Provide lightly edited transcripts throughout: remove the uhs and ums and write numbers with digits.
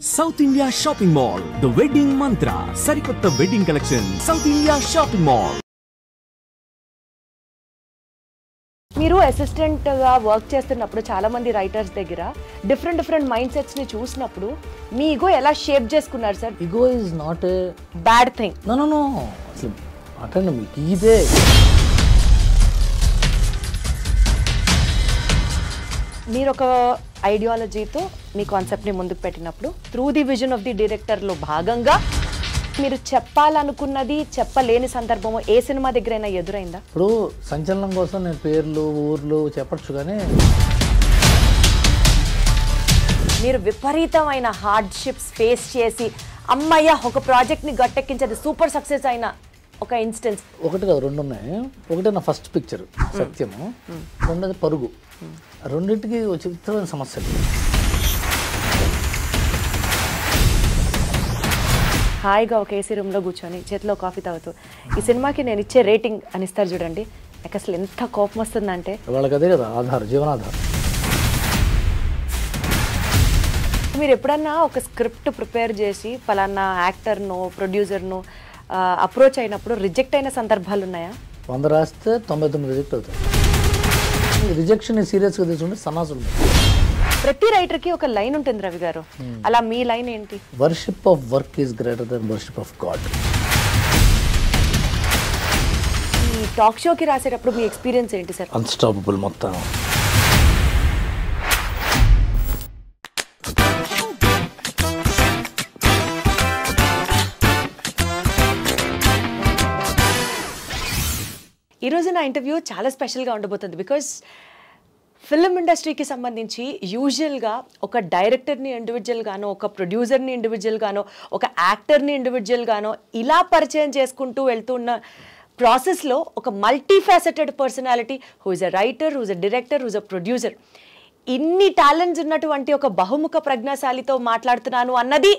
South India Shopping Mall, The Wedding Mantra, Sarikotta Wedding Collection, South India Shopping Mall. మీరు assistant గా work చేస్తున్నప్పుడు చాలా మంది writers దగ్గర డిఫరెంట్ మైండ్ సెట్స్ ని చూసినప్పుడు మీ ఈగో ఎలా షేప్ చేసుకున్నారు sir? Ego is not a bad thing. No అసలు అటెండ్ మీకు ఇదే మీరు ఒక ఐడియాలజీతో మీ కాన్సెప్ట్ని ముందుకు పెట్టినప్పుడు through the vision of the డైరెక్టర్లో భాగంగా మీరు చెప్పాలనుకున్నది చెప్పలేని సందర్భము ఏ సినిమా దగ్గరైనా ఎదురైందా? ఇప్పుడు సంచలనం కోసం నేను పేర్లు ఊర్లు చెప్పచ్చు, కానీ మీరు విపరీతమైన హార్డ్షిప్స్ ఫేస్ చేసి అమ్మయ్య ఒక ప్రాజెక్ట్ని గట్టెక్కించేది సూపర్ సక్సెస్ అయిన ఒక ఇన్స్టెన్స్. ఒకటి కాదు, రెండు ఉన్నాయి. ఒకటి నా ఫస్ట్ పిక్చర్ సత్యము, రెండోది పరుగు. రెండింటికి చిత్రమైన సమస్యలు. హాయిగా ఒక ఏసీ రూమ్లో కూర్చొని చేతిలో కాఫీ తాగుతూ ఈ సినిమాకి నేను ఇచ్చే రేటింగ్ అని ఇస్తారు చూడండి, నాకు అసలు ఎంత కోపం వస్తుందంటే. వాళ్ళకి అదే కదా ఆధారం, జీవనాధారం. మీరు ఎప్పుడన్నా ఒక స్క్రిప్ట్ ప్రిపేర్ చేసి పలానా యాక్టర్ను ప్రొడ్యూసర్ను అప్రోచ్ అయినప్పుడు రిజెక్ట్ అయిన సందర్భాలు ఉన్నాయా? 100 రాస్తే 99 రిజెక్ట్ అవుతాయి. రిజెక్షన్ సీరియస్గా తీసుకుంటే సన్నాసులు. ప్రతి రైటర్కి ఒక లైన్ ఉంటుంది రవి గారు, అలా మీ లైన్ ఏంటి? Worship of work is greater than worship of God. ఈ టాక్ షోకి రాసేటప్పుడు మీ ఎక్స్పీరియన్స్ ఏంటి సార్? అన్స్టాపబుల్ మొత్తం. ఈరోజు నా ఇంటర్వ్యూ చాలా స్పెషల్గా ఉండబోతుంది. బికాజ్ ఫిల్మ్ ఇండస్ట్రీకి సంబంధించి యూజువల్గా ఒక డైరెక్టర్ని ఇండివిజువల్గానో, ఒక ప్రొడ్యూసర్ని ఇండివిజువల్గానో, ఒక యాక్టర్ని ఇండివిజువల్గానో ఇలా పరిచయం చేసుకుంటూ వెళ్తున్న ప్రాసెస్లో ఒక multifaceted personality who is a writer, who is a director, who is a producer, ఇన్ని టాలెంట్స్ ఉన్నటువంటి ఒక బహుముఖ ప్రజ్ఞాశాలితో మాట్లాడుతున్నాను అన్నది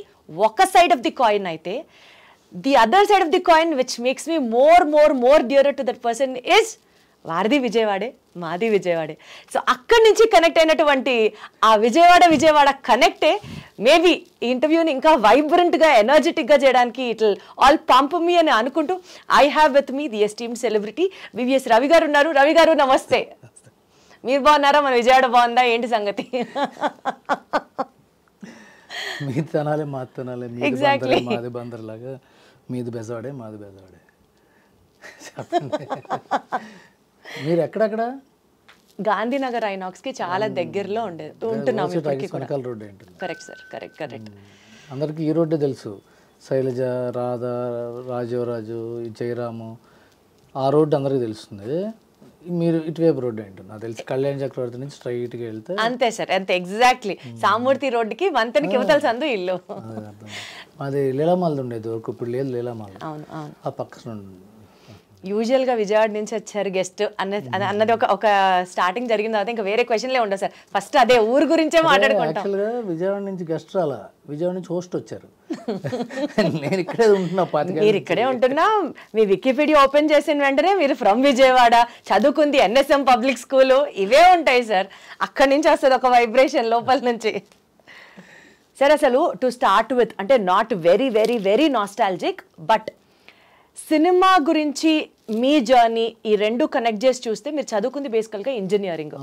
ఒక సైడ్ ఆఫ్ ది కాయిన్. అయితే the other side of the coin which makes me more dearer to that person is వారిది విజయవాడే, మాది విజయవాడే. సో అక్కడి నుంచి కనెక్ట్ అయినటువంటి ఆ విజయవాడ కనెక్టే మేబీ ఈ ఇంటర్వ్యూని ఇంకా వైబ్రెంట్గా ఎనర్జెటిక్గా చేయడానికి ఇట్ విల్ ఆల్ పంప్ మీ అని అనుకుంటూ I have with me the esteemed celebrity VVS Ravi గారు ఉన్నారు. రవి గారు నమస్తే. మీరు బాగున్నారా? మన విజయవాడ బాగుందా? ఏంటి సంగతి? మీ తనాలే మా తనాలే, ఎగ్జాక్ట్లీ మాది బందర్లాగా, మీది బెజవాడే మాది బెజవాడే. చెప్పండి, మీరు ఎక్కడెక్కడ? గాంధీనగర్ ఐనాక్స్కి చాలా దగ్గరలో ఉంటున్నాం. Correct sir, correct. అందరికీ ఈ రోడ్డే తెలుసు. శైలజ, రాధా, రాజీవరాజు, జయరాము, ఆ రోడ్డు అందరికీ తెలుస్తుంది. మీరు ఇటువైపు రోడ్డు ఏంటంటే నాకు తెలిసి కళ్యాణ్ చక్రవర్తి నుంచి స్ట్రైట్గా వెళ్తే అంతే సార్, అంతే ఎగ్జాక్ట్లీ. సామూర్తి రోడ్డుకి వంతెనకి ఇవతల సందు ఇల్లు. మాది లీలామాలది ఉండేది, ఇప్పుడు లేదు లీలామాల. అవును, ఆ పక్కన. యూజువల్గా విజయవాడ నుంచి వచ్చారు గెస్ట్ అన్నది ఒక స్టార్టింగ్ జరిగిన తర్వాత ఇంకా వేరే క్వశ్చన్లే ఉండవు సార్. ఫస్ట్ అదే ఊరు గురించే మాట్లాడుకుంటాం. యాక్చువల్గా విజయవాడ నుంచి గెస్ట్ రాలా, విజయవాడ నుంచి హోస్ట్ వచ్చారు. నేను ఇక్కడే ఉంటున్నా. మీరు ఇక్కడే ఉంటున్నా. మీ వికీపీడియా ఓపెన్ చేసిన వెంటనే మీరు ఫ్రమ్ విజయవాడ, చదువుకుంది ఎన్ఎస్ఎం పబ్లిక్ స్కూలు, ఇవే ఉంటాయి సార్. అక్కడి నుంచి వస్తుంది ఒక వైబ్రేషన్ లోపల నుంచి. సార్ అసలు టు స్టార్ట్ విత్, అంటే not very nostalgic, but cinema గురించి మీ జర్నీ ఈ రెండు కనెక్ట్ చేసి చూస్తే మీరు చదువుకుంది బేసికల్గా ఇంజనీరింగ్,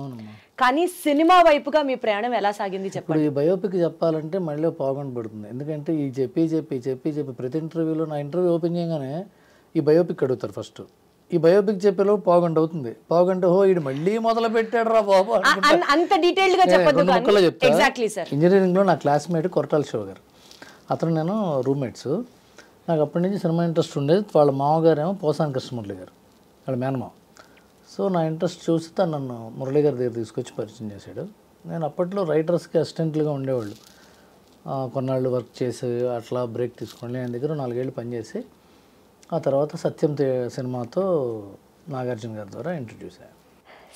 కానీ సినిమా వైపుగా మీ ప్రయాణం ఎలా సాగింది చెప్పండి. ఈ బయోపిక్ చెప్పాలంటే మళ్ళీ పావుగంట పడుతుంది. ఎందుకంటే ఈ చెప్పి ప్రతి ఇంటర్వ్యూలో, నా ఇంటర్వ్యూ ఓపెన్ చేయగానే ఈ బయోపిక్ అడుగుతారు ఫస్ట్. ఈ బయోపిక్ చెప్పేలో పావుగంట అవుతుంది. పావుగంట ఇది మళ్ళీ మొదలు పెట్టాడు రా బాబు. అంత డీటెయిల్డ్ గా చెప్పొద్దు. Exactly sir. ఇంజనీరింగ్లో నా క్లాస్మేట్ కొరటాల శివ గారు, అతను నేను రూమ్మేట్స్. నాకు అప్పటి నుంచి సినిమా ఇంట్రెస్ట్ ఉండేది. వాళ్ళ మామగారేమో పోసాని కృష్ణమురళి గారు, వాళ్ళ మేనమావ. సో నా ఇంట్రెస్ట్ చూసి తను నన్ను మురళి గారి దగ్గర తీసుకొచ్చి పరిచయం చేశాడు. నేను అప్పట్లో రైటర్స్కి అసిస్టెంట్లుగా ఉండేవాళ్ళు. కొన్నాళ్ళు వర్క్ చేసి అట్లా బ్రేక్ తీసుకోండి. ఆయన దగ్గర 4 ఏళ్ళు పనిచేసి ఆ తర్వాత సత్యం సినిమాతో నాగార్జున గారి ద్వారా ఇంట్రడ్యూస్ అయ్యాను.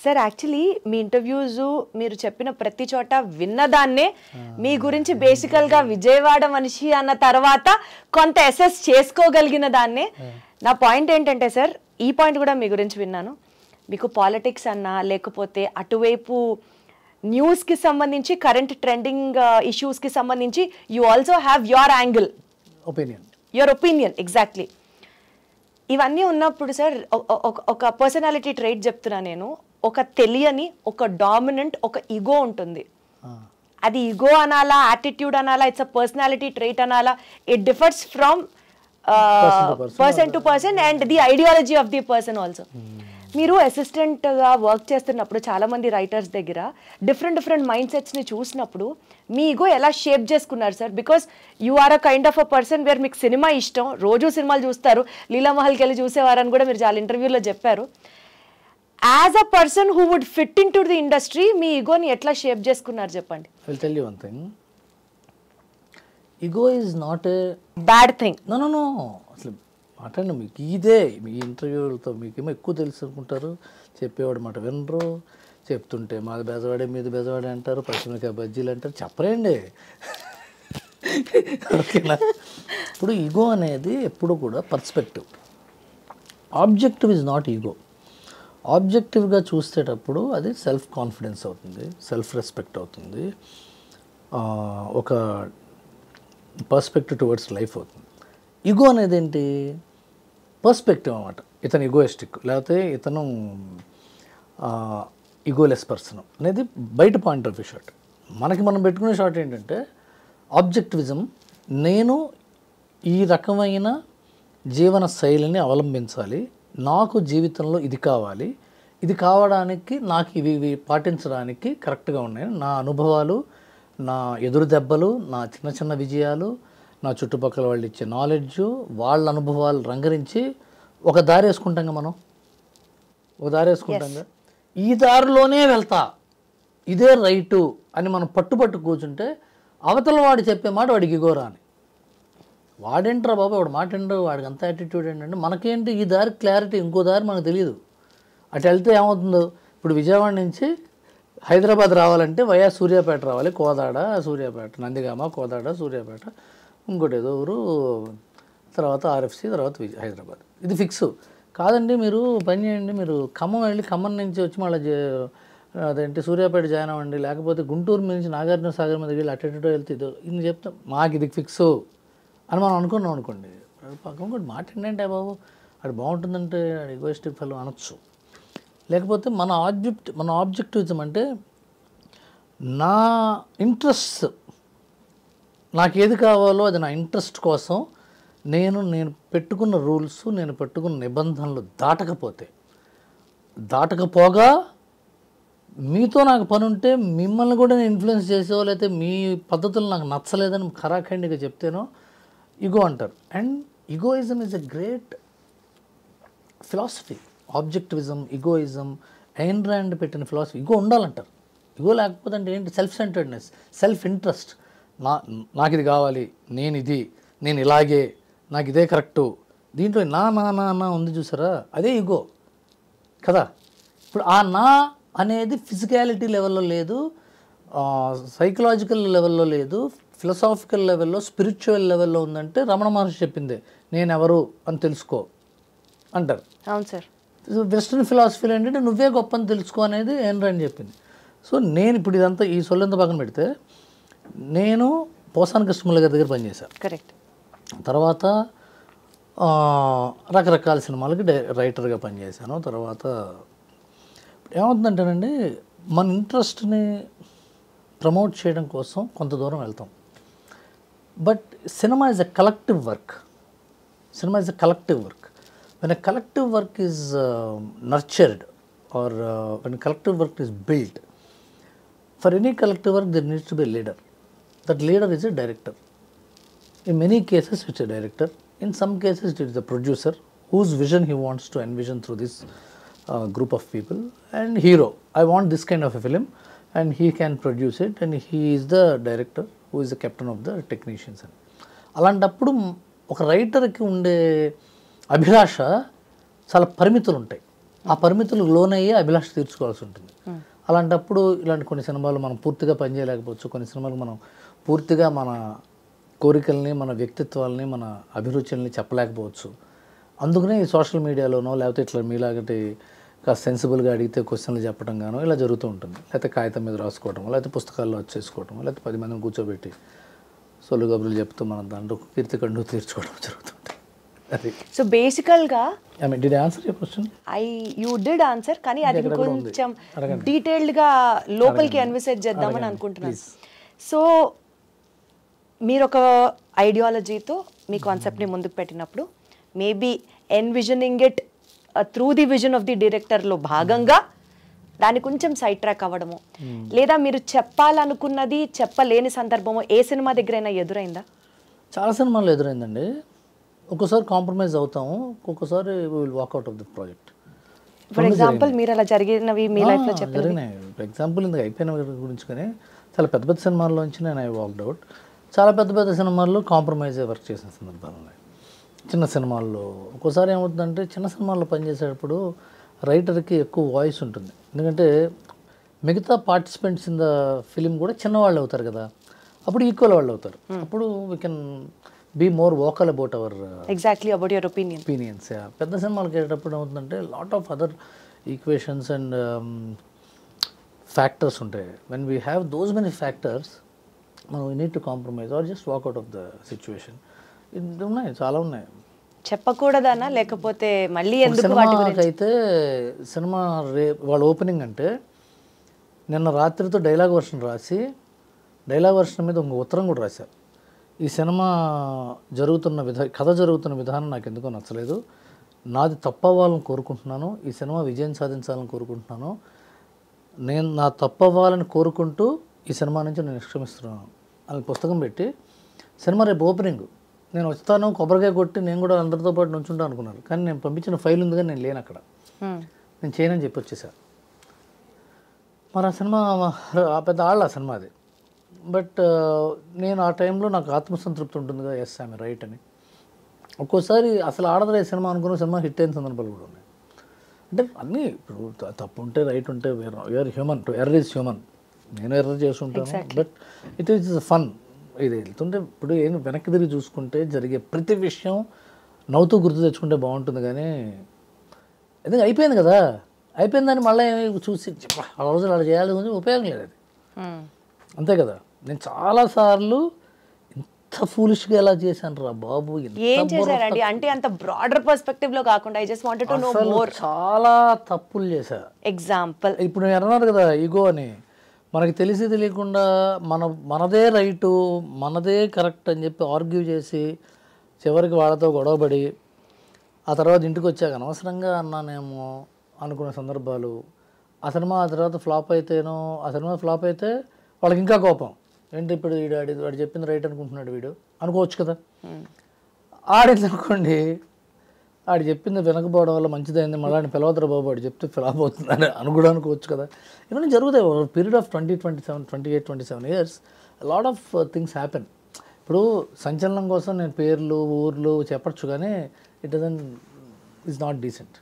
సార్ యాక్చువల్లీ మీ ఇంటర్వ్యూస్ మీరు చెప్పిన ప్రతి చోట విన్నదాన్నే మీ గురించి బేసికల్గా విజయవాడ మనిషి అన్న తర్వాత కొంత అసెస్ చేసుకోగలిగిన దాన్నే. నా పాయింట్ ఏంటంటే సార్, ఈ పాయింట్ కూడా మీ గురించి విన్నాను. మీకు పాలిటిక్స్ అన్నా లేకపోతే అటువైపు న్యూస్కి సంబంధించి కరెంట్ ట్రెండింగ్ ఇష్యూస్కి సంబంధించి you also have your angle, your opinion. Exactly. ఇవన్నీ ఉన్నప్పుడు సార్ ఒక పర్సనాలిటీ ట్రైట్ చెప్తున్నా నేను, ఒక తెలియని, ఒక డామినెంట్, ఒక ఈగో ఉంటుంది. అది ఈగో అనాలా, యాటిట్యూడ్ అనాలా, ఇట్స్ అ పర్సనాలిటీ ట్రైట్ అనాలా, it differs from person to person and the ideology of the person also. మీరు అసిస్టెంట్గా వర్క్ చేస్తున్నప్పుడు చాలామంది రైటర్స్ దగ్గర డిఫరెంట్ మైండ్ సెట్స్ని చూసినప్పుడు మీ ఈగో ఎలా షేప్ చేసుకున్నారు sir? Because you are a kind of a person where మీకు సినిమా ఇష్టం, రోజు సినిమాలు చూస్తారు, లీలామహల్కి వెళ్ళి చూసేవారని కూడా మీరు చాలా ఇంటర్వ్యూలో చెప్పారు. As a person who would fit in to the industry మీ ఈగోని ఎట్లా షేప్ చేసుకున్నారు చెప్పండి. I will tell you one thing. Ego is not a bad thing. No అసలు మాట్లాడండి. మీకు ఇదే మీ ఇంటర్వ్యూలతో మీకేమో ఎక్కువ తెలుసు అనుకుంటారు, చెప్పేవాడు మాట వినరు, చెప్తుంటే మాది బెజవాడే మీది బెజవాడే అంటారు, పశ్చిమకాయ బజ్జీలు అంటారు, చెప్పరండి. ఓకేనా? ఇప్పుడు ఈగో అనేది ఎప్పుడు కూడా perspective. Objective is not ego. ఆబ్జెక్టివ్గా చూసేటప్పుడు అది సెల్ఫ్ కాన్ఫిడెన్స్ అవుతుంది, సెల్ఫ్ రెస్పెక్ట్ అవుతుంది, ఒక పర్స్పెక్టివ్ టువర్డ్స్ లైఫ్ అవుతుంది. ఈగో అనేది ఏంటి? పర్స్పెక్టివ్ అన్నమాట. ఇతను ఈగోయిస్టిక్ లేకపోతే ఇతను ఈగోలెస్ పర్సన్ అనేది బయట పాయింట్ ఆఫ్ వ్యూ షాట్. మనకి మనం పెట్టుకునే షాట్ ఏంటంటే ఆబ్జెక్టివిజం. నేను ఈ రకమైన జీవన శైలిని అవలంబించాలి, నాకు జీవితంలో ఇది కావాలి, ఇది కావడానికి నాకు ఇవి పాటించడానికి కరెక్ట్గా ఉన్నాయి. నా అనుభవాలు, నా ఎదురు దెబ్బలు, నా చిన్న విజయాలు, నా చుట్టుపక్కల వాళ్ళు ఇచ్చే నాలెడ్జ్, వాళ్ళ అనుభవాలు రంగరించి ఒక దారి వేసుకుంటాం. మనం ఒక దారి వేసుకుంటాం. ఈ దారిలోనే వెళ్తా, ఇదే రైటు అని మనం పట్టు కూర్చుంటే అవతల వాడు చెప్పే మాట వాడికి ఇగోరా అని. వాడేంట్రా బాబు, వాడు మాట ఏంటో, వాడికి అంత యాటిట్యూడ్ ఏంటంటే మనకేంటి ఈ దారి క్లారిటీ, ఇంకో దారి మనకు తెలియదు. అటు వెళ్తే ఏమవుతుందో, ఇప్పుడు విజయవాడ నుంచి హైదరాబాద్ రావాలంటే వయా సూర్యాపేట రావాలి, కోదాడ సూర్యాపేట, నందిగామ కోదాడ సూర్యాపేట, ఇంకోటి ఏదో ఊరు, తర్వాత ఆర్ఎఫ్సి, తర్వాత హైదరాబాద్. ఇది ఫిక్స్ కాదండి. మీరు పని చేయండి, మీరు ఖమ్మం వెళ్ళి ఖమ్మం నుంచి వచ్చి మళ్ళీ అదేంటి సూర్యాపేట జాయిన్ అవ్వండి, లేకపోతే గుంటూరు నుంచి నాగార్జున సాగర్ మీద వెళ్ళి అటు వెళ్తే ఇదో ఇది చెప్తాం, మాకు ఇది ఫిక్స్ అని మనం అనుకున్నాం అనుకోండి. పక్కన కూడా మాట ఏంటంటే బాబు అది బాగుంటుందంటే అది ఈగోయిస్టిక్ ఫెలో అనొచ్చు. లేకపోతే మన ఆబ్జెక్టివిజం అంటే నా ఇంట్రెస్ట్, నాకు ఏది కావాలో అది నా ఇంట్రెస్ట్ కోసం నేను పెట్టుకున్న రూల్స్, నేను పెట్టుకున్న నిబంధనలు దాటకపోగా మీతో నాకు పని ఉంటే మిమ్మల్ని కూడా నేను ఇన్ఫ్లుయెన్స్ చేసేవో, లేకపోతే మీ పద్ధతులు నాకు నచ్చలేదని ఖరాఖండిగా చెప్తేనో ఈగో అంటారు. And egoism is a great philosophy. Objectivism, egoism, ఎయిన్ rand పెట్టిన ఫిలాసఫీ. ఈగో ఉండాలంటారు. ఈగో లేకపోతే అంటే ఏంటి? Self centredness, self interest. నాకు ఇది కావాలి, నేను ఇలాగే, నాకు ఇదే కరెక్టు. దీంట్లో నా ఉంది చూసారా, అదే ఈగో కదా. ఇప్పుడు ఆ నా అనేది ఫిజికాలిటీ లెవెల్లో లేదు, సైకలాజికల్ లెవెల్లో లేదు, ఫిలసాఫికల్ లెవెల్లో, స్పిరిచువల్ లెవెల్లో ఉందంటే రమణ మహర్షి చెప్పిందే, నేను ఎవరు అని తెలుసుకో అంటారు. అవును సార్. వెస్ట్రన్ ఫిలాసఫీలో ఏంటంటే నువ్వే గొప్ప అని తెలుసుకో అనేది ఏం అని చెప్పింది. సో నేను ఇప్పుడు ఇదంతా ఈ సొల్లంతా పక్కన పెడితే నేను పోసాని కృష్ణమురళి గారి దగ్గర పనిచేశాను. కరెక్ట్. తర్వాత రకరకాల సినిమాలకి రైటర్గా పనిచేశాను. తర్వాత ఏమవుతుందంటేనండి, మన ఇంట్రెస్ట్ని ప్రమోట్ చేయడం కోసం కొంత దూరం వెళ్తాం. But cinema is a collective work. When a collective work is nurtured or when a collective work is built, for any collective work there needs to be a leader. That leader is a director. In many cases it's a director. In some cases it is the producer whose vision he wants to envision through this group of people. And hero, I want this kind of a film, and he can produce it, and he is the director who is the captain of the technicians. అలాంటప్పుడు ఒక రైటర్కి ఉండే అభిలాష చాలా పరిమితులు ఉంటాయి. ఆ పరిమితులకు లోనయ్యే అభిలాష తీర్చుకోవాల్సి ఉంటుంది. అలాంటప్పుడు ఇలాంటి కొన్ని సినిమాలు మనం పూర్తిగా పనిచేయలేకపోవచ్చు, కొన్ని సినిమాలు మనం పూర్తిగా మన కోరికల్ని, మన వ్యక్తిత్వాలని, మన అభిరుచుల్ని చెప్పలేకపోవచ్చు. అందుకనే ఈ సోషల్ మీడియాలోనో లేకపోతే ఇట్లా మీలాగటి కాస్త సెన్సిబుల్గా అడిగితే క్వశ్చన్లు చెప్పడం గాను ఇలా జరుగుతూ ఉంటుంది. లేకపోతే కాగితం మీద రాసుకోవడం, లేకపోతే పుస్తకాల్లో వచ్చేసుకోవడం, లేకపోతే 10 మందిని కూర్చోబెట్టి సొల్లు కబుర్లు చెప్తూ మనం దాంట్లో కీర్తి కండు తీర్చుకోవడం జరుగుతుంటాయి. అది. సో బేసికల్గా I mean did answer your question? You did answer, కానీ అది కొంచెం డీటెయిల్డ్గా లోపలికి ఎన్విసేజ్ చేద్దామని అనుకుంటున్నాను. సో మీరు ఒక ఐడియాలజీతో మీ కాన్సెప్ట్ని ముందుకు పెట్టినప్పుడు maybe envisioning it through the vision of the డైరెక్టర్లో భాగంగా దాన్ని కొంచెం సైడ్ ట్రాక్ అవ్వడము, లేదా మీరు చెప్పాలనుకున్నది చెప్పలేని సందర్భము ఏ సినిమా దగ్గరైనా ఎదురైందా? చాలా సినిమాలు ఎదురైందండి. ఒక్కోసారి కాంప్రమైజ్ అవుతాము, ఒక్కొక్కసారి will walk out of the project. For example మీరు అలా జరిగినవి మీ లైఫ్లో చెప్పినవి? జరిగినాయి. ఫర్ ఎగ్జాంపుల్ ఇందుకు అయిపోయిన గురించి కానీ చాలా పెద్ద పెద్ద సినిమాల్లోంచి నేను ఐ వాక్డ్ అవుట్. చాలా పెద్ద పెద్ద సినిమాల్లో కాంప్రమైజ్ వర్క్ చేసిన సందర్భాలు ఉన్నాయి. చిన్న సినిమాల్లో ఒక్కోసారి ఏమవుతుందంటే చిన్న సినిమాల్లో పనిచేసేటప్పుడు రైటర్కి ఎక్కువ వాయిస్ ఉంటుంది. ఎందుకంటే మిగతా పార్టిసిపెంట్స్ ఇన్ ద ఫిలిం కూడా చిన్నవాళ్ళు అవుతారు కదా, అప్పుడు ఈక్వల్ వాళ్ళు అవుతారు. అప్పుడు we can be more vocal about our exactly about your opinions. పెద్ద సినిమాలకి వెళ్ళేటప్పుడు ఏమవుతుందంటే lot of other equations and factors ఉంటాయి. When we have those many factors మనం we need to compromise or just walk out of the situation. ఇది ఉన్నాయి, చాలా ఉన్నాయి. చెప్పకూడదనా లేకపోతే మళ్ళీ ఎందుకు వాటి గురించి? అయితే సినిమా వాళ్ళ ఓపెనింగ్ అంటే నిన్న రాత్రితో డైలాగ్ వర్షన్ రాసి డైలాగ్ వర్షన్ మీద ఒక ఉత్తరం కూడా రాశారు. ఈ సినిమా కథ జరుగుతున్న విధానం నాకు ఎందుకో నచ్చలేదు, నాది తప్పవ్వాలని కోరుకుంటున్నాను, ఈ సినిమా విజయం సాధించాలని కోరుకుంటున్నాను, నేను నా తప్పవ్వాలని కోరుకుంటూ ఈ సినిమా నుంచి నేను నిష్క్రమిస్తున్నాను అని పుస్తకం పెట్టి సినిమా రేపు ఓపెనింగ్ నేను వస్తాను కొబ్బరికాయ కొట్టి నేను కూడా అందరితో పాటు నుంచుంటాను అనుకున్నాను. కానీ నేను పంపించిన ఫైల్ ఉంది కానీ నేను లేను అక్కడ, నేను చేయనని చెప్పి వచ్చేసాను. మరి ఆ సినిమా పెద్ద ఆ సినిమా అది. బట్ నేను ఆ టైంలో నాకు ఆత్మసంతృప్తి ఉంటుంది కదా, ఎస్ ఐఎమ్ రైట్ అని. ఒక్కోసారి అసలు ఆడదరే సినిమా అనుకున్న సినిమా హిట్ అయిన సందర్భాలు కూడా ఉన్నాయి. అంటే అన్నీ ఇప్పుడు తప్పు ఉంటే రైట్ ఉంటే where human, to error is human. నేను ఎర్రర్ చేస్తుంటాను, బట్ ఇట్ ఈస్ ఫన్. ఇది వెళ్తుంటే ఇప్పుడు ఏం వెనక్కి తిరిగి చూసుకుంటే జరిగే ప్రతి విషయం నవ్వుతూ గుర్తు తెచ్చుకుంటే బాగుంటుంది. కానీ ఎందుకంటే అయిపోయింది కదా, అయిపోయిందని మళ్ళీ చూసి ఆ రోజులు అలా చేయాలి కొంచెం ఉపయోగం లేదు. అది అంతే కదా. నేను చాలాసార్లు ఇంత ఫూలిష్గా ఎలా చేశాను రా బాబు. ఏం చేశారండి అంటే అంత బ్రాడర్ పర్స్పెక్టివ్ లో కాకుండా I just wanted to know more. చాలా తప్పులు చేశా. ఎగ్జాంపుల్ ఇప్పుడు నేను అన్నారు కదా ఈగో అని, మనకి తెలిసి తెలియకుండా మనదే రైటు మనదే కరెక్ట్ అని చెప్పి ఆర్గ్యూ చేసి చివరికి వాళ్ళతో గొడవపడి ఆ తర్వాత ఇంటికి వచ్చాక అనవసరంగా అన్నానేమో అనుకునే సందర్భాలు. ఆ సినిమా ఆ తర్వాత ఫ్లాప్ అయితే వాళ్ళకి ఇంకా కోపం, ఏంటి ఇప్పుడు వాడు చెప్పింది రైట్ అనుకుంటున్నాడు వీడు అనుకోవచ్చు కదా. ఆడింది అనుకోండి, ఆడు చెప్పింది వినకపోవడం వల్ల మంచిదైంది, మళ్ళీ పిలవద్దరు బాబు వాడు చెప్తే ఫ్లాప్ అవుతుందని కూడా అనుకోవచ్చు కదా. ఇవన్నీ జరుగుతాయి. Period of 28-27 years lot of things happen. ఇప్పుడు సంచలనం కోసం నేను పేర్లు ఊర్లు చెప్పచ్చు, కానీ ఇట్ ఈజ్ నాట్ డీసెంట్.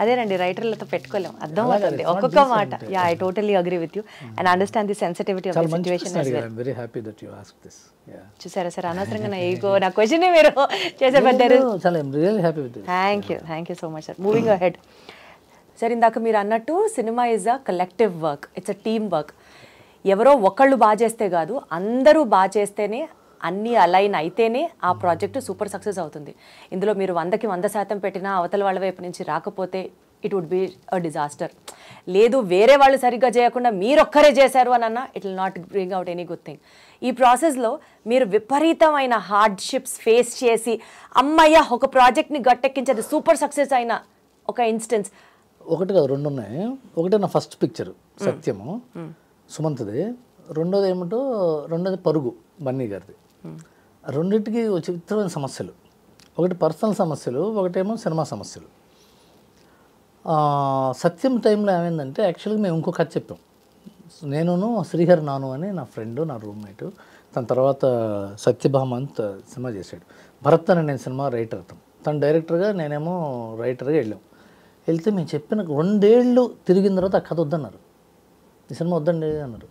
అదేనండి రైటర్లతో పెట్టుకోలేం, అర్థం అవుతుంది ఒక్కొక్క మాట. Yeah I totally agree with you and understand the sensitivity of the situation as well. I am very happy that you asked this. Yeah చూసారా సార్, అనవసరంగా నా ఈగో నా క్వశ్చన్ మీరు చేసేబడ్డారు. చాలా I am really happy with this. Thank you so much sir. Moving ahead sir, ఇందాక మీరు అన్నట్టు cinema is a collective work, it's a team work. ఎవరో ఒకళ్ళు బాగా చేస్తే కాదు, అందరూ బాగా చేస్తేనే, అన్నీ అలైన్ అయితేనే ఆ ప్రాజెక్టు సూపర్ సక్సెస్ అవుతుంది. ఇందులో మీరు 100కి 100% పెట్టినా అవతల వాళ్ళ వైపు నుంచి రాకపోతే it would be a disaster. లేదు వేరే వాళ్ళు సరిగ్గా చేయకుండా మీరొక్కరే చేశారు అని అన్నా it will not bring out any good thing. ఈ ప్రాసెస్లో మీరు విపరీతమైన హార్డ్షిప్స్ ఫేస్ చేసి అమ్మయ్య ఒక ప్రాజెక్ట్ని గట్టెక్కించేది సూపర్ సక్సెస్ అయిన ఒక ఇన్స్టెన్స్? ఒకటి కాదు, 2 ఉన్నాయి. ఒకటి నా ఫస్ట్ పిక్చర్ సత్యము సుమంత్ది, రెండోది పరుగు బన్నీ గారిది. రెండింటికి చిత్రమైన సమస్యలు, ఒకటి పర్సనల్ సమస్యలు, ఒకటేమో సినిమా సమస్యలు. సత్యం టైంలో ఏమైందంటే యాక్చువల్గా మేము ఇంకో కథ చెప్పాం. నేను శ్రీహర్ నాను అని నా ఫ్రెండ్, నా రూమ్మేటు, తన తర్వాత సత్యభామంత్ సినిమా చేశాడు. భరత్ అని నేను సినిమా రైటర్, తను డైరెక్టర్గా నేనేమో రైటర్గా వెళ్తే మేము చెప్పిన 2 ఏళ్ళు తిరిగిన తర్వాత ఆ కథ వద్దన్నారు, ఈ సినిమా వద్దండి అన్నారు.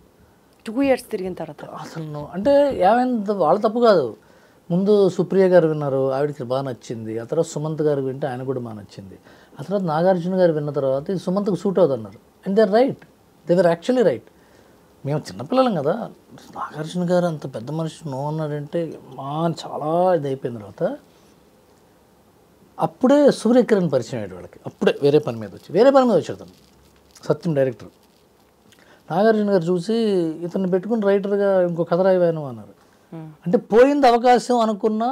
2 years తిరిగిన తర్వాత అసలు అంటే ఏమైంది, వాళ్ళ తప్పు కాదు. ముందు సుప్రియ గారు విన్నారు, ఆవిడకి బాగా నచ్చింది. ఆ తర్వాత సుమంత్ గారు వింటే ఆయన కూడా బాగా నచ్చింది. ఆ తర్వాత నాగార్జున గారు విన్న తర్వాత ఇది సుమంత్కి సూట్ అవుతుంది అన్నారు. And they right, they were actually right. మేము చిన్నపిల్లలం కదా, నాగార్జున గారు అంత పెద్ద మనిషి నో అన్నాడంటే మా చాలా ఇది అయిపోయిన తర్వాత అప్పుడే సూర్యకిరణ్ పరిచయం అయ్యాడు వాళ్ళకి. అప్పుడే వేరే పని మీద వచ్చాడు తను, సత్యం డైరెక్టర్. నాగార్జున గారు చూసి ఇతన్ని పెట్టుకుని రైటర్గా ఇంకో కథ రాయవాను అన్నారు. అంటే పోయింది అవకాశం అనుకున్న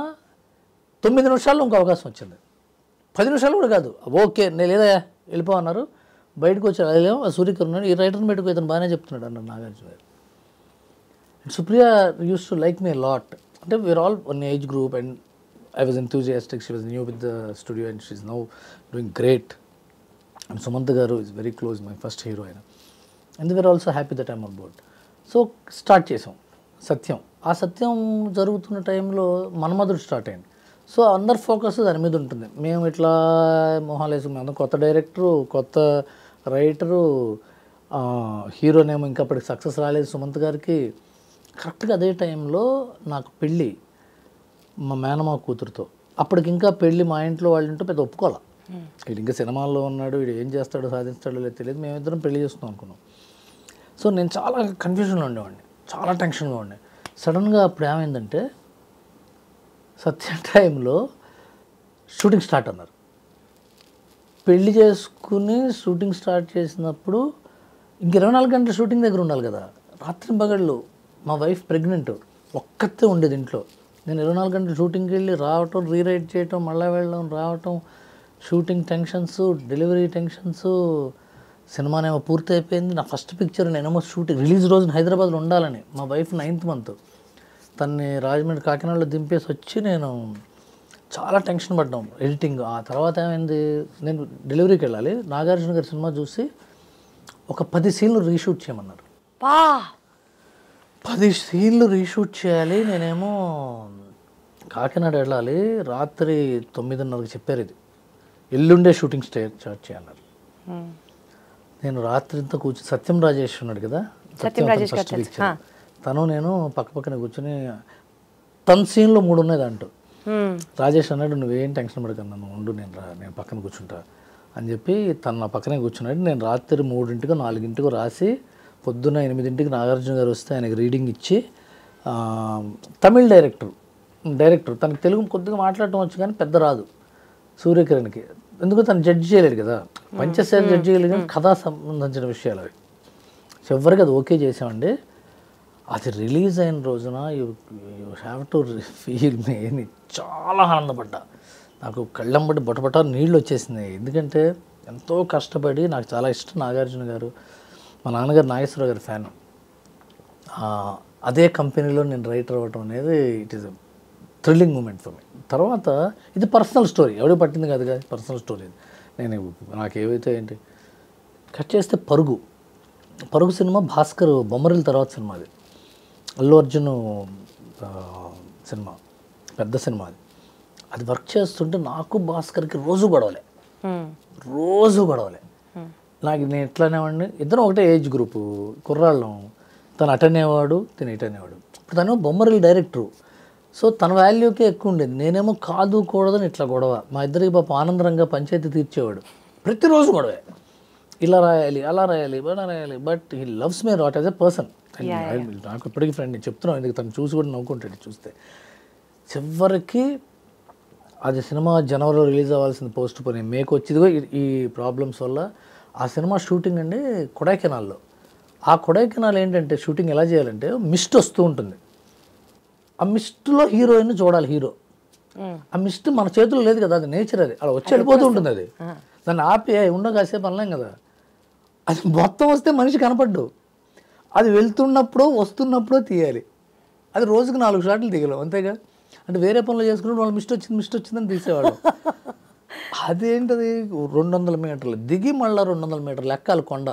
9 నిమిషాల్లో ఇంకో అవకాశం వచ్చింది. 10 నిమిషాలు కూడా కాదు. ఓకే నేను లేదా వెళ్ళిపో అన్నారు. బయటకు వచ్చాడు. అదేమో సూర్యకిరణ్ ఉన్నాడు, ఈ రైటర్ని పెట్టుకో ఇతను బాగానే చెప్తున్నాడు అన్నారు Nagarjuna garu. And Supriya use to like me lot. అంటే we are all one age group and I was enthusiastic. She was new with the studio and she's now doing great. And Sumantha Garu is very close, my first heroine. And they were also happy that I'm on board. So start చేసాం సత్యం. ఆ సత్యం జరుగుతున్న టైంలో మన్మధుడు start అయింది. So అందరి focus దాని మీద ఉంటుంది. మేము ఇట్లా మొహాలేసు, మేము కొత్త డైరెక్టరు, కొత్త రైటరు, హీరోనేమో ఇంకా అప్పటికి సక్సెస్ రాలేదు సుమంత్ గారికి. కరెక్ట్గా అదే టైంలో నాకు పెళ్ళి మా మేనమా కూతురుతో. అప్పటికి ఇంకా పెళ్ళి మా ఇంట్లో వాళ్ళు ఇంటూ పెద్ద ఒప్పుకోవాలి. వీడు ఇంకా సినిమాల్లో ఉన్నాడు, వీడు ఏం చేస్తాడో సాధిస్తాడో లేదు తెలియదు. మేమిద్దరం పెళ్లి చేసుకుందాం అనుకున్నాం. సో నేను చాలా కన్ఫ్యూజన్లో ఉండేవాడిని, చాలా టెన్షన్గా ఉండే. సడన్గా అప్పుడు ఏమైందంటే సత్య టైంలో షూటింగ్ స్టార్ట్ అన్నారు. పెళ్లి చేసుకుని షూటింగ్ స్టార్ట్ చేసినప్పుడు ఇంక 24 గంటలు షూటింగ్ దగ్గర ఉండాలి కదా. రాత్రి పగళ్ళు మా వైఫ్ ప్రెగ్నెంట్, ఒక్కతే ఉండేది ఇంట్లో. నేను 24 గంటలు షూటింగ్కి వెళ్ళి రావటం, రీరైట్ చేయటం, మళ్ళీ వెళ్ళడం, రావటం, షూటింగ్ టెన్షన్స్, డెలివరీ టెన్షన్స్. సినిమానేమో పూర్తి అయిపోయింది. నా ఫస్ట్ పిక్చర్ నేనేమో షూటింగ్ రిలీజ్ రోజున హైదరాబాద్లో ఉండాలని. మా వైఫ్ 9th month, తన్ని రాజమండ్రి కాకినాడలో దింపేసి వచ్చి నేను చాలా టెన్షన్ పడ్డాం ఎడిటింగ్. ఆ తర్వాత ఏమైంది, నేను డెలివరీకి వెళ్ళాలి. నాగార్జున గారి సినిమా చూసి ఒక 10 సీన్లు రీషూట్ చేయమన్నారు. 10 సీన్లు రీషూట్ చేయాలి. నేనేమో కాకినాడ వెళ్ళాలి. రాత్రి 9:30కి చెప్పారు ఇది ఎల్లుండే షూటింగ్ స్టార్ట్ చేయాలన్నారు. నేను రాత్రి అంతా కూర్చొని, సత్యం రాజేష్ ఉన్నాడు కదా, ఫస్ట్ పిక్చర్, తను నేను పక్కన కూర్చొని తన సీన్లో 3 ఉన్నాయి దాంట్లో. రాజేష్ అన్నాడు నువ్వేం టెన్షన్ పడకన్నా, నువ్వు ఉండు, నేను పక్కన కూర్చుంటా అని చెప్పి తను నా పక్కనే కూర్చున్నాడు. నేను రాత్రి 3ంటికో 4ంటికో రాసి పొద్దున్న 8ంటికి నాగార్జున గారు వస్తే ఆయనకి రీడింగ్ ఇచ్చి, తమిళ్ డైరెక్టర్ తనకు తెలుగు కొద్దిగా మాట్లాడటం వచ్చు కానీ పెద్ద రాదు సూర్యకిరణ్కి. ఎందుకు తను జడ్జి చేయలేడు కదా, పంచశేఖర్ జడ్జి చేయలేదు కానీ కథా సంబంధించిన విషయాలు అవి. చివరికి అది ఓకే చేసామండి. అది రిలీజ్ అయిన రోజున యూ హ్యావ్ టు ఫీల్ మీ, చాలా ఆనందపడ్డా. నాకు కళ్ళంబడి బొటబొట నీళ్ళు వచ్చేసింది. ఎందుకంటే ఎంతో కష్టపడి, నాకు చాలా ఇష్టం నాగార్జున గారు, మా నాన్నగారు నాగేశ్వరరావు గారి ఫ్యాన్. అదే కంపెనీలో నేను రైటర్ అవ్వటం అనేది it is thrilling moment for me. తర్వాత ఇది పర్సనల్ స్టోరీ, ఎవడో పట్టింది కాదు కదా, పర్సనల్ స్టోరీ. నేను నాకు ఏవైతే ఏంటి కట్ చేస్తే పరుగు సినిమా భాస్కర్ బొమ్మరిల తర్వాత సినిమా, అది అల్లు అర్జున్ సినిమా, పెద్ద సినిమా. అది వర్క్ చేస్తుంటే నాకు భాస్కర్కి రోజు గొడవలే. నాకు నేను ఎట్లానేవాడిని, ఇద్దరం ఒకటే ఏజ్ గ్రూపు, కుర్రాళ్ళం. తను అటనేవాడు, తను ఇటనేవాడు. ఇప్పుడు తను బొమ్మరిల్ డైరెక్టరు, సో తన వాల్యూకే ఎక్కువ ఉండేది. నేనేమో కాదు కూడదని ఇట్లా గొడవ. మా ఇద్దరికి పాపం ఆనందరంగా పంచాయతీ తీర్చేవాడు. ప్రతిరోజు గొడవే, ఇలా రాయాలి, అలా రాయాలి, ఇలా రాయాలి. But he loves me not as a person. నాకు ఇప్పటికీ ఫ్రెండ్, నేను చెప్తున్నాను, ఎందుకు తను చూసి కూడా నవ్వుకుంటాడు చూస్తే. చివరికి అది సినిమా జనవరిలో రిలీజ్ అవ్వాల్సింది పోస్ట్ పోనీ మేకు వచ్చిదిగో ఈ ప్రాబ్లమ్స్ వల్ల. ఆ సినిమా షూటింగ్ అండి కొడైకెనాల్లో. ఆ కొడైకెనాల్ ఏంటంటే షూటింగ్ ఎలా చేయాలంటే మిస్ట్ వస్తూ ఉంటుంది. ఆ మిస్ట్లో హీరోయిన్ చూడాలి. హీరో ఆ మిస్ట్ మన చేతుల్లో లేదు కదా, అది నేచర్, అది అలా వచ్చి వెళ్ళిపోతూ ఉంటుంది. అది దాన్ని ఆపి కాసేపు అనలేం కదా. అది మొత్తం వస్తే మనిషి కనపడ్డు. అది వెళ్తున్నప్పుడు వస్తున్నప్పుడు తీయాలి. అది రోజుకు 4 షాట్లు దిగలేం అంతేగా. అంటే వేరే పనులు చేసుకుంటే వాళ్ళు మిస్ట్ వచ్చిందని తీసేవాడు. అదేంటది 200 మీటర్లు దిగి మళ్ళీ 200 మీటర్లు ఎక్కాలి కొండ.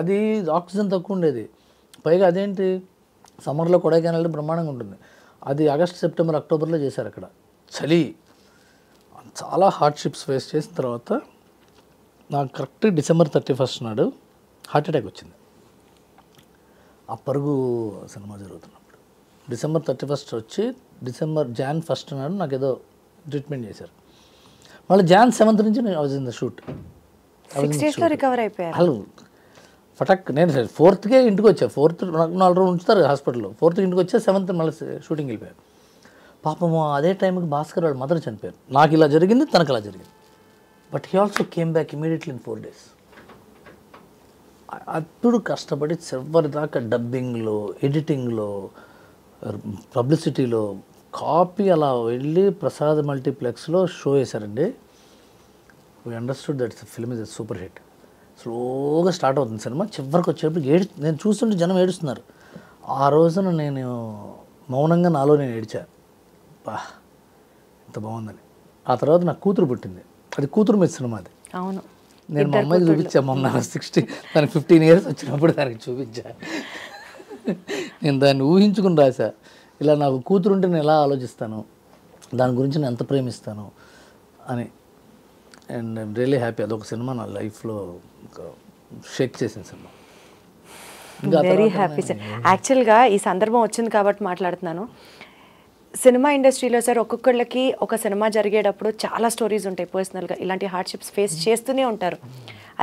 అది ఆక్సిజన్ తక్కువ ఉండేది. పైగా అదేంటి సమ్మర్లో కొడైకెనాల్ బ్రహ్మాండంగా ఉంటుంది. అది ఆగస్ట్, సెప్టెంబర్, అక్టోబర్లో చేశారు. అక్కడ చలి, చాలా హార్డ్షిప్స్ ఫేస్ చేసిన తర్వాత నాకు కరెక్ట్ December 31st నాడు హార్ట్ అటాక్ వచ్చింది. ఆ పరుగు సినిమా జరుగుతున్నప్పుడు December 31st వచ్చి January 1st నాడు నాకు ఏదో ట్రీట్మెంట్ చేశారు. మళ్ళీ Jan 7th నుంచి నేను వాజ్ ఇన్ ద షూట్. 6 daysలో రికవర్ అయిపోయారు. వాళ్ళు ఫటాక్ నేను 4th ఇంటికి వచ్చా. 4th 4 రోజులు ఉంచుతారు హాస్పిటల్లో. 4th ఇంటికి వచ్చా, 7th మళ్ళీ షూటింగ్ వెళ్ళిపోయారు. పాపము అదే టైంకి భాస్కర్ వాళ్ళ మదర్ చనిపోయారు. నాకు ఇలా జరిగింది, తనకు ఇలా జరిగింది. But he also came back immediately in 4 days. అప్పుడు కష్టపడి చివరి దాకా డబ్బింగ్లో, ఎడిటింగ్లో, పబ్లిసిటీలో కాపీ అలా వెళ్ళి ప్రసాద్ మల్టీప్లెక్స్లో షో వేశారండి. We understood that film is a super hit. స్లోగా స్టార్ట్ అవుతుంది సినిమా. చివరికి వచ్చేటప్పుడు నేను చూస్తుంటే జనం ఏడుస్తున్నారు. ఆ రోజున నేను మౌనంగా నాలో నేను ఏడ్చా, బా ఎంత బాగుందని. ఆ తర్వాత నాకు కూతురు పుట్టింది. అది కూతురు మీద సినిమా. అది అవును, నేను మా అమ్మాయికి చూపించా. మొన్న 60 దానికి 15 years వచ్చినప్పుడు దానికి చూపించా. నేను దాన్ని ఊహించుకుని రాశా. ఇలా నాకు కూతురు ఉంటే నేను ఎలా ఆలోచిస్తాను, దాని గురించి నేను ఎంత ప్రేమిస్తాను అని. And I'm really happy. అదొక సినిమా నా లైఫ్లో షేక్ చేసిన సినిమా. Very happy sir. యాక్చువల్గా ఈ సందర్భం వచ్చింది కాబట్టి మాట్లాడుతున్నాను. సినిమా ఇండస్ట్రీలో సార్ ఒక్కొక్కళ్ళకి ఒక సినిమా జరిగేటప్పుడు చాలా స్టోరీస్ ఉంటాయి పర్సనల్గా. ఇలాంటి హార్డ్షిప్స్ ఫేస్ చేస్తూనే ఉంటారు.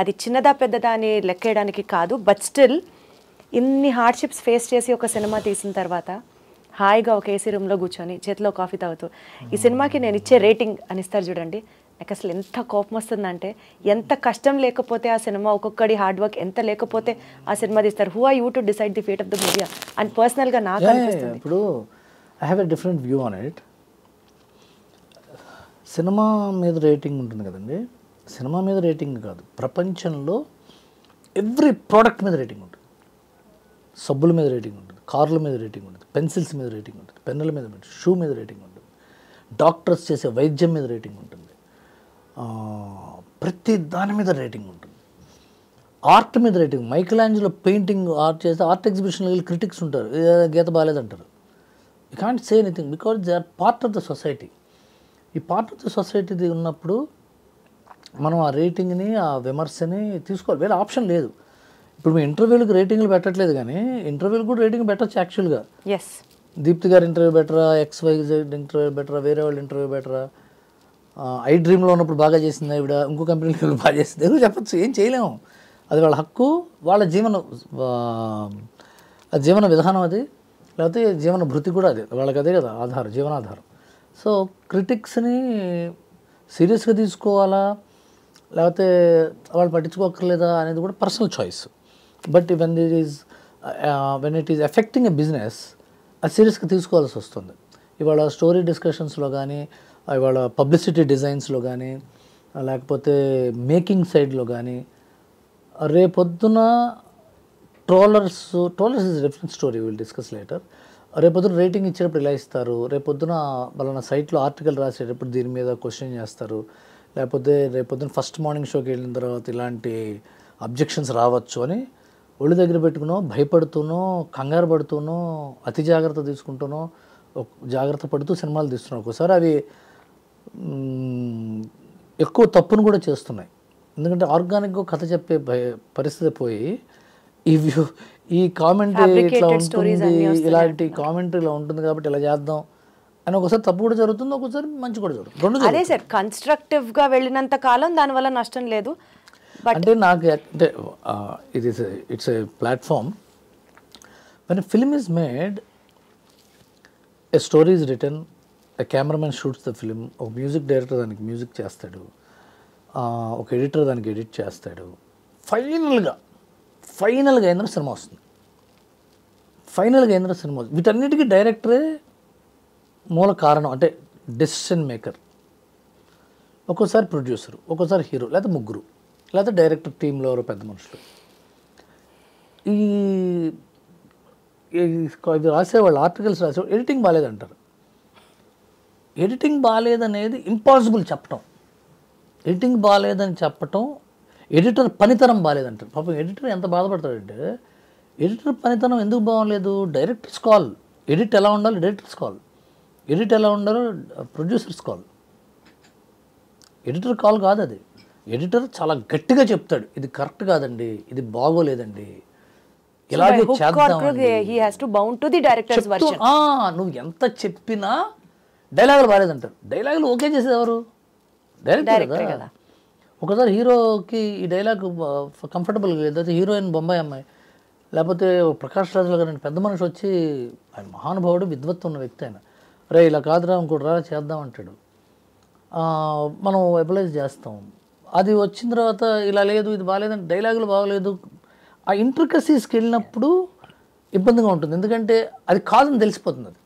అది చిన్నదా పెద్దదా అని లెక్కేయడానికి కాదు, బట్ స్టిల్ ఇన్ని హార్డ్షిప్స్ ఫేస్ చేసి ఒక సినిమా తీసిన తర్వాత హాయిగా ఒక ఏసీ రూమ్లో కూర్చొని చేతిలో కాఫీ తాగుతూ ఈ సినిమాకి నేను ఇచ్చే రేటింగ్ అని ఇస్తారు చూడండి. నాకు అసలు ఎంత కోపం వస్తుందంటే, ఎంత కష్టం లేకపోతే ఆ సినిమా, ఒక్కొక్కడి హార్డ్ వర్క్ ఎంత లేకపోతే ఆ సినిమా తీస్తారు. Who are you to decide the fate of the movie అని పర్సనల్గా నాకు అనిపిస్తుంది. ఇప్పుడు I have a different view on it. Cinema మీద రేటింగ్ ఉంటుంది కదండి. సినిమా మీద రేటింగ్ కాదు, ప్రపంచంలో ఎవ్రీ ప్రోడక్ట్ మీద రేటింగ్ ఉంటుంది. సబ్బుల మీద రేటింగ్ ఉంటుంది, కార్ల మీద రేటింగ్ ఉంటుంది, పెన్సిల్స్ మీద రేటింగ్ ఉంటుంది, పెన్నుల మీద ఉంటుంది, షూ మీద రేటింగ్ ఉంటుంది, డాక్టర్స్ చేసే వైద్యం మీద రేటింగ్ ఉంటుంది, ప్రతి దాని మీద రేటింగ్ ఉంటుంది. ఆర్ట్ మీద rating. Michelangelo painting art చేస్తే ఆర్ట్ ఎగ్జిబిషన్లో వెళ్ళి క్రిటిక్స్ ఉంటారు, గీత బాగాలేదంటారు. You can't say anything because they are part of the society. ఈ పార్ట్ ఆఫ్ ద సొసైటీ ఉన్నప్పుడు మనం ఆ రేటింగ్ని, ఆ విమర్శని తీసుకోవాలి. వేరే ఆప్షన్ లేదు. ఇప్పుడు మీ ఇంటర్వ్యూలకు రేటింగ్లు పెట్టట్లేదు, కానీ ఇంటర్వ్యూలకు కూడా రేటింగ్ పెట్టచ్చు యాక్చువల్గా. ఎస్, దీప్తి గారి ఇంటర్వ్యూ బెటరా, XYZ ఇంటర్వ్యూ బెటరా, వేరే వాళ్ళ ఇంటర్వ్యూ బెటరా, ఐ డ్రీమ్లో ఉన్నప్పుడు బాగా చేసింది ఆవిడ, ఇంకో కంపెనీలో బాగా చేసింది, ఏదో చెప్పచ్చు. ఏం చేయలేము, అది వాళ్ళ హక్కు, వాళ్ళ జీవన విధానం అది, లేకపోతే జీవన భృతి కూడా అది, వాళ్ళకి అదే కదా ఆధారం, జీవనాధారం. సో క్రిటిక్స్ని సీరియస్గా తీసుకోవాలా లేకపోతే వాళ్ళు పట్టించుకోకర్లేదా అనేది కూడా personal choice. But when it is affecting a business, అది సీరియస్గా తీసుకోవాల్సి వస్తుంది. ఇవాళ స్టోరీ డిస్కషన్స్లో కానీ, ఇవాళ పబ్లిసిటీ డిజైన్స్లో కానీ, లేకపోతే మేకింగ్ సైడ్లో కానీ, రేపొద్దున trollers is different story, will discuss later. రేపొద్దున రేటింగ్ ఇచ్చేటప్పుడు ఇలా ఇస్తారు, రేపొద్దున వాళ్ళ సైట్లో ఆర్టికల్ రాసేటప్పుడు దీని మీద క్వశ్చన్ చేస్తారు, లేకపోతే రేపొద్దున ఫస్ట్ మార్నింగ్ షోకి వెళ్ళిన తర్వాత ఇలాంటి అబ్జెక్షన్స్ రావచ్చు అని ఒళ్ళు దగ్గర పెట్టుకునో, భయపడుతూనో, కంగారు పడుతూనో, అతి జాగ్రత్త తీసుకుంటూనో, జాగ్రత్త పడుతూ సినిమాలు తీస్తున్నాయి. ఒక్కోసారి అవి ఎక్కువ తప్పును కూడా చేస్తున్నాయి. ఎందుకంటే ఆర్గానిక్గా కథ చెప్పే పరిస్థితి పోయి ఈ కామెంటరీ ఇట్లా ఉంటుంది, ఇలాంటి కామెంటరీ ఇలా ఉంటుంది కాబట్టి ఇలా చేద్దాం అని ఒకసారి తప్పు కూడా జరుగుతుంది, ఒకసారి మంచి కూడా జరుగుతుంది. అదే సార్, కన్స్ట్రక్టివ్గా వెళ్ళినంత కాలం దానివల్ల నష్టం లేదు. అంటే నాకు అంటే it's a platform. When a film is made, a story is return, a cameraman shoots the film, ఒక మ్యూజిక్ డైరెక్టర్ దానికి మ్యూజిక్ చేస్తాడు, ఒక ఎడిటర్ దానికి ఎడిట్ చేస్తాడు, ఫైనల్గా ఏంద్ర సినిమా వస్తుంది. వీటన్నిటికీ డైరెక్టరే మూల కారణం, అంటే డెసిషన్ మేకర్. ఒక్కోసారి ప్రొడ్యూసరు, ఒక్కోసారి హీరో, లేకపోతే ముగ్గురు, లేకపోతే డైరెక్టర్ టీంలో ఎవరో పెద్ద మనుషులు. ఇది రాసేవాళ్ళు, ఆర్టికల్స్ రాసేవాళ్ళు ఎడిటింగ్ బాగాలేదంటారు. ఎడిటింగ్ బాగాలేదనేది ఇంపాసిబుల్ చెప్పటం. ఎడిటింగ్ బాగాలేదని చెప్పటం, ఎడిటర్ పనితనం బాగాలేదంటారు. పాపం ఎడిటర్ ఎంత బాధపడతాడంటే, ఎడిటర్ పనితనం ఎందుకు బాగోలేదు, డైరెక్టర్స్ కాల్. ఎడిట్ ఎలా ఉండాలి, డైరెక్టర్స్ కాల్. ఎడిట్ ఎలా ఉండాలో, ప్రొడ్యూసర్స్ కాల్. ఎడిటర్ కాల్ కాదు అది. ఎడిటర్ చాలా గట్టిగా చెప్తాడు, ఇది కరెక్ట్ కాదండి, ఇది బాగోలేదండి, ఇలాగే చేద్దాం. నువ్వు ఎంత చెప్పినా డైలాగులు బాగాలేదంటారు. డైలాగులు ఓకే చేసేది ఎవరు? డైరెక్టర్ కదా. ఒకసారి హీరోకి ఈ డైలాగ్ కంఫర్టబుల్ లేకపోతే హీరోయిన్ బొంబాయి అమ్మాయి లేకపోతే ప్రకాష్ రాజుల గారు పెద్ద మనిషి వచ్చి ఆయన మహానుభావుడు విద్వత్తు ఉన్న వ్యక్తి ఆయన, రే ఇలా కాదురా ఇంకోటి రా చేద్దాం అంటాడు, మనం అప్లైజ్ చేస్తాం. అది వచ్చిన తర్వాత ఇలా లేదు ఇది బాగాలేదంటే డైలాగులు బాగలేదు, ఆ ఇంట్రికసీస్కి వెళ్ళినప్పుడు ఇబ్బందిగా ఉంటుంది. ఎందుకంటే అది కాదని తెలిసిపోతుంది. అది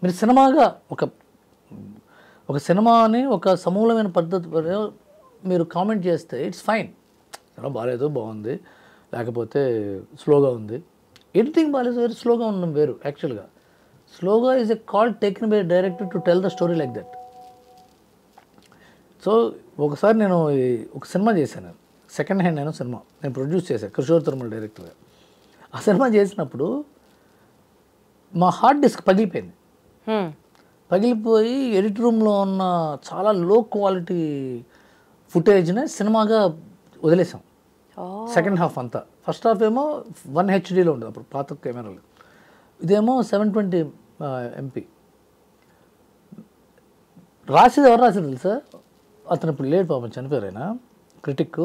మీరు సినిమాగా ఒక సినిమాని ఒక సమూలమైన పద్ధతి మీరు కామెంట్ చేస్తే ఇట్స్ ఫైన్, సినిమా బాగాలేదు బాగుంది లేకపోతే స్లోగా ఉంది, ఎడిటింగ్ బాగాలేదు వేరు, స్లోగా ఉండడం వేరు. యాక్చువల్గా స్లోగా is a call taken by director to tell the story like that. So ఒకసారి నేను ఒక సినిమా చేశాను, సెకండ్ హ్యాండ్ అయిన సినిమా నేను ప్రొడ్యూస్ చేశాను, కిషోర్ తిరుమల డైరెక్టర్గా. ఆ సినిమా చేసినప్పుడు మా హార్డ్ డిస్క్ పగిలిపోయి ఎడిట్ రూమ్లో ఉన్న చాలా లో క్వాలిటీ ఫుటేజ్ని సినిమాగా వదిలేసాం. సెకండ్ హాఫ్ అంతా, ఫస్ట్ హాఫ్ ఏమో 1 HDలో ఉండదు అప్పుడు పాత కెమెరాలు, ఇదేమో 720 MP. ఎవరు రాసేది తెలుసా, అతను ఇప్పుడు లేడు పాపం, చనిపోయారు ఆయన, క్రిటిక్.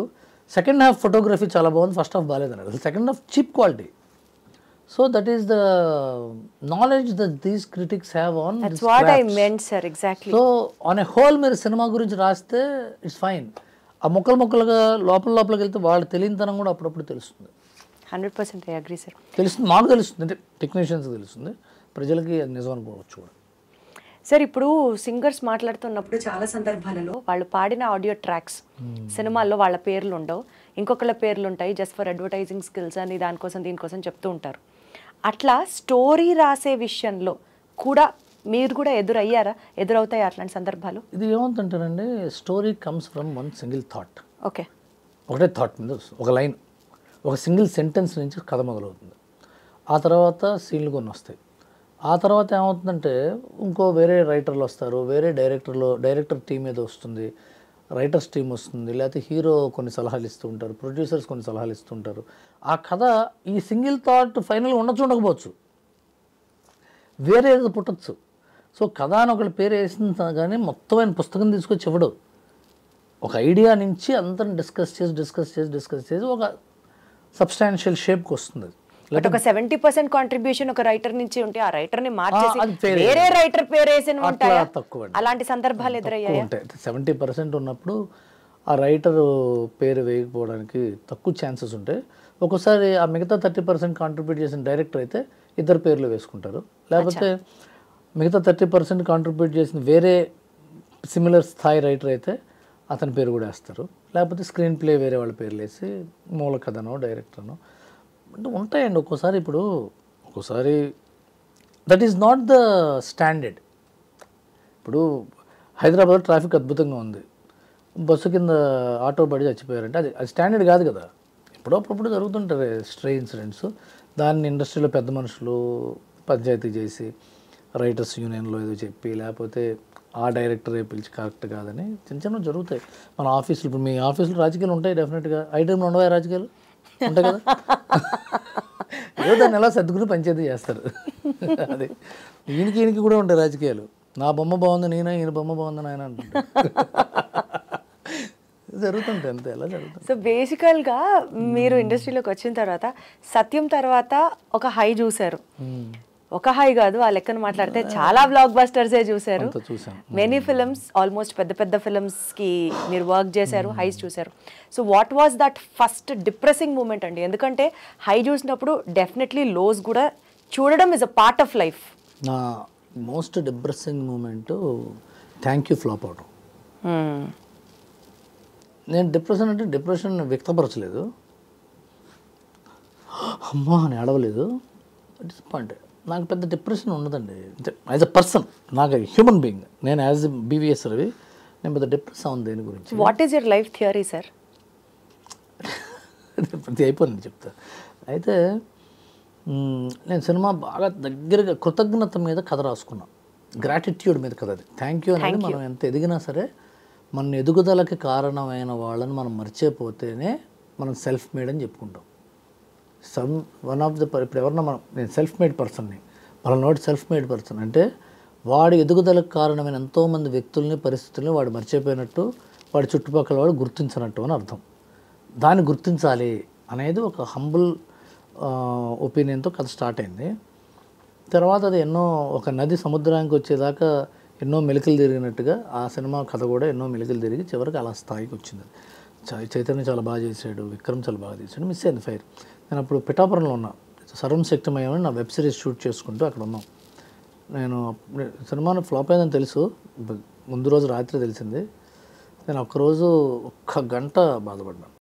సెకండ్ హాఫ్ ఫోటోగ్రఫీ చాలా బాగుంది, ఫస్ట్ హాఫ్ బాగాలేదన్నాడు. Second half cheap quality. So that is the knowledge that these critics have on. That's what I meant, sir. Exactly. So on a whole మీరు సినిమా గురించి రాస్తే ఇట్స్ ఫైన్. ఆ ముక్కలుగా లోపలికి వెళ్తే వాళ్ళు తెలియనితనం కూడా అప్పుడప్పుడు తెలుస్తుంది. 100% I agree, sir. తెలుస్తుంది, మాకు తెలుస్తుంది, అంటే టెక్నీషియన్స్కి తెలుస్తుంది, ప్రజలకి అది నిజం అనుకోవచ్చు కూడా. సార్ ఇప్పుడు సింగర్స్ మాట్లాడుతున్నప్పుడు చాలా సందర్భాలలో వాళ్ళు పాడిన ఆడియో ట్రాక్స్ సినిమాల్లో వాళ్ళ పేర్లు ఉండవు, ఇంకొకళ్ళ పేర్లు ఉంటాయి, జస్ట్ ఫర్ అడ్వర్టైజింగ్ స్కిల్స్ అని దీనికోసం చెప్తూ ఉంటారు. అట్లా స్టోరీ రాసే విషయంలో కూడా మీరు కూడా ఎదురవుతాయి అట్లాంటి సందర్భాలు? ఇది ఏమవుతుంటారండి, story comes from one single thought. Okay, ఒకటే థాట్ మీద ఒక లైన్, ఒక సింగిల్ సెంటెన్స్ నుంచి కథ మొదలవుతుంది. ఆ తర్వాత సీన్లు కొన్ని వస్తాయి. ఆ తర్వాత ఏమవుతుందంటే ఇంకో వేరే రైటర్లు వస్తారు, వేరే డైరెక్టర్ టీం ఏదో వస్తుంది, రైటర్స్ టీం వస్తుంది, లేకపోతే హీరో కొన్ని సలహాలు ఇస్తూ ఉంటారు, ప్రొడ్యూసర్స్ కొన్ని సలహాలు ఇస్తూ ఉంటారు. ఆ కథ ఈ సింగిల్ థాట్ ఫైనల్గా ఉండకపోవచ్చు, వేరే ఏదో పుట్టచ్చు. సో కథ అని ఒకళ్ళ పేరు వేసిన కానీ మొత్తం ఆయన పుస్తకం తీసుకొచ్చి ఇవ్వడు. ఒక ఐడియా నుంచి అంతా డిస్కస్ చేసి ఒక సబ్స్టాన్షియల్ షేప్కి వస్తుంది. బట్ ఒక 70% కాంట్రిబ్యూషన్ ఒక రైటర్ నుంచి ఉంటే ఆ రైటర్ ని మార్చేసి వేరే రైటర్ పేరు వేసిన ఉంటాయి, అలాంటి సందర్భాలు ఎదురయ్యాయి. 70% ఉన్నప్పుడు ఆ రైటర్ పేరు వేయకపోవడానికి తక్కువ ఛాన్సెస్ ఉంటాయి. ఒక్కోసారి ఆ మిగతా 30% కాంట్రిబ్యూట్ చేసిన డైరెక్టర్ అయితే ఇద్దరు పేర్లు వేసుకుంటారు, లేకపోతే మిగతా 30% కాంట్రిబ్యూట్ చేసిన వేరే సిమిలర్ స్థాయి రైటర్ అయితే అతని పేరు కూడా వేస్తారు, లేకపోతే స్క్రీన్ ప్లే వేరే వాళ్ళ పేర్లు వేసి మూల కథనో డైరెక్టర్నో అంటే ఉంటాయండి. ఒక్కోసారి that is not the standard. ఇప్పుడు హైదరాబాద్ ట్రాఫిక్ అద్భుతంగా ఉంది, బస్సు కింద ఆటో పడి చచ్చిపోయారంటే అది స్టాండర్డ్ కాదు కదా. అప్పుడప్పుడు జరుగుతుంటారు స్ట్రే ఇన్సిడెంట్స్, దాన్ని ఇండస్ట్రీలో పెద్ద మనుషులు పంచాయతీ చేసి రైటర్స్ యూనియన్లో ఏదో చెప్పి లేకపోతే ఆ డైరెక్టరే పిలిచి కరెక్ట్ కాదని చిన్న జరుగుతాయి. మన ఆఫీసులు, ఇప్పుడు మీ ఆఫీసులో రాజకీయాలు ఉంటాయి డెఫినెట్గా, ఐటెంలో ఉండవా రాజకీయాలు ఉంటాయి కదా, ఏదో దాన్ని ఎలా సర్దుకుని పంచాయతీ చేస్తారు. అదే ఈయనకి కూడా ఉంటాయి రాజకీయాలు, నా బొమ్మ బాగుంది ఈయన బొమ్మ బాగుందని ఆయన అంటుంటారు. జరుగుతుంటాయి అంతే, ఎలా జరుగుతుంది. సో బేసికల్గా మీరు ఇండస్ట్రీలోకి వచ్చిన తర్వాత సత్యం తర్వాత ఒక హై చూశారు, ఒక హై కాదు ఆ లెక్కన మాట్లాడితే చాలా బ్లాక్ బస్టర్సే చూశారు, మెనీ ఫిల్మ్స్, ఆల్మోస్ట్ పెద్ద ఫిల్మ్స్కి మీరు వర్క్ చేశారు, హైస్ చూశారు. So what was that first depressing moment అండి? ఎందుకంటే హై చూసినప్పుడు డెఫినెట్లీ లోస్ కూడా చూడడం is a part of life. నా most depressing moment thank you flop అవడం. నేను డిప్రెషన్ వ్యక్తపరచలేదు, అమ్మా అని అడవలేదు, డిసప్పాయింటెడ్. నాకు పెద్ద డిప్రెషన్ ఉండదండి యాజ్ అ పర్సన్, నాకు హ్యూమన్ బీయింగ్, నేను యాజ్ బీవీఎస్ రవి నేను పెద్ద డిప్రెస్ అవును దేని గురించి. What is your life theory sir? ప్రతి అయిపోయింది చెప్తా. అయితే నేను సినిమా బాగా దగ్గరగా కృతజ్ఞత మీద కథ రాసుకున్నాను, గ్రాటిట్యూడ్ మీద కథ. అది థ్యాంక్ యూ అనేది మనం ఎంత ఎదిగినా సరే మన ఎదుగుదలకి కారణమైన వాళ్ళని మనం మర్చిపోతేనే మనం సెల్ఫ్ మేడ్ అని చెప్పుకుంటాం. వన్ ఆఫ్ ద ఇప్పుడు ఎవరన్నా నేను సెల్ఫ్ మేడ్ పర్సన్ని, మన నోటి సెల్ఫ్ మేడ్ పర్సన్ అంటే వాడి ఎదుగుదలకు కారణమైన ఎంతోమంది వ్యక్తుల్ని పరిస్థితుల్ని వాడు మర్చిపోయినట్టు వాడి చుట్టుపక్కల వాడు గుర్తించినట్టు అని అర్థం. దాన్ని గుర్తించాలి అనేది ఒక హంబుల్ ఒపీనియన్తో కథ స్టార్ట్ అయింది. తర్వాత అది ఎన్నో ఒక నది సముద్రానికి వచ్చేదాకా ఎన్నో మెలికలు తిరిగినట్టుగా ఆ సినిమా కథ కూడా ఎన్నో మెలికలు తిరిగి చివరికి అలా స్థాయికి వచ్చింది. చైతన్య చాలా బాగా చేశాడు, విక్రమ్ చాలా బాగా చేశాడు. మిస్ అయింది ఫైర్. నేను అప్పుడు పిఠాపురంలో ఉన్నా, సర్వం శక్తిమయమని నా వెబ్ సిరీస్ షూట్ చేసుకుంటూ అక్కడ ఉన్నాం. నేను సినిమాను ఫ్లాప్ అయిందని తెలుసు, ముందు రోజు రాత్రి తెలిసింది. నేను ఒక్కరోజు 1 గంట బాధపడ్డాను.